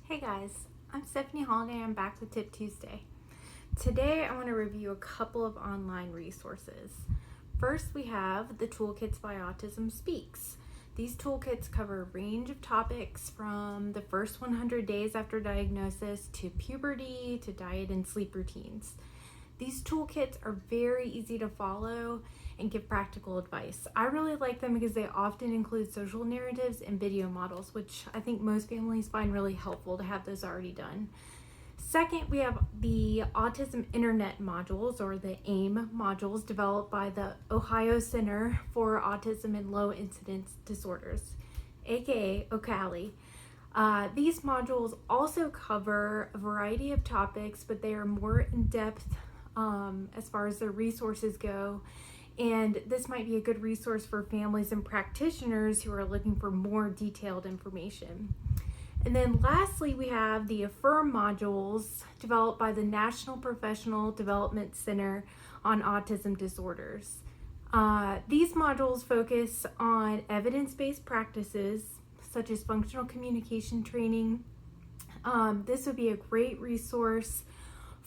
Hey guys, I'm Stephanie Holiday. I'm back with Tip Tuesday. Today I want to review a couple of online resources. First, we have the Toolkits by Autism Speaks. These toolkits cover a range of topics from the first 100 days after diagnosis to puberty to diet and sleep routines. These toolkits are very easy to follow and give practical advice. I really like them because they often include social narratives and video models, which I think most families find really helpful to have those already done. Second, we have the Autism Internet modules, or the AIM modules, developed by the Ohio Center for Autism and Low Incidence Disorders, aka OCALI. These modules also cover a variety of topics, but they are more in depth as far as their resources go. And this might be a good resource for families and practitioners who are looking for more detailed information. And then lastly, we have the AFFIRM modules developed by the National Professional Development Center on Autism Disorders. These modules focus on evidence-based practices such as functional communication training. This would be a great resource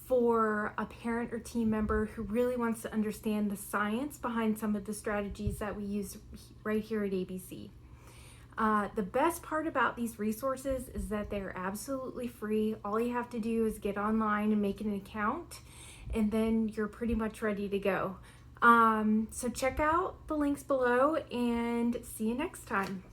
for a parent or team member who really wants to understand the science behind some of the strategies that we use right here at ABC. The best part about these resources is that they're absolutely free. All you have to do is get online and make an account, and then you're pretty much ready to go. So check out the links below and see you next time.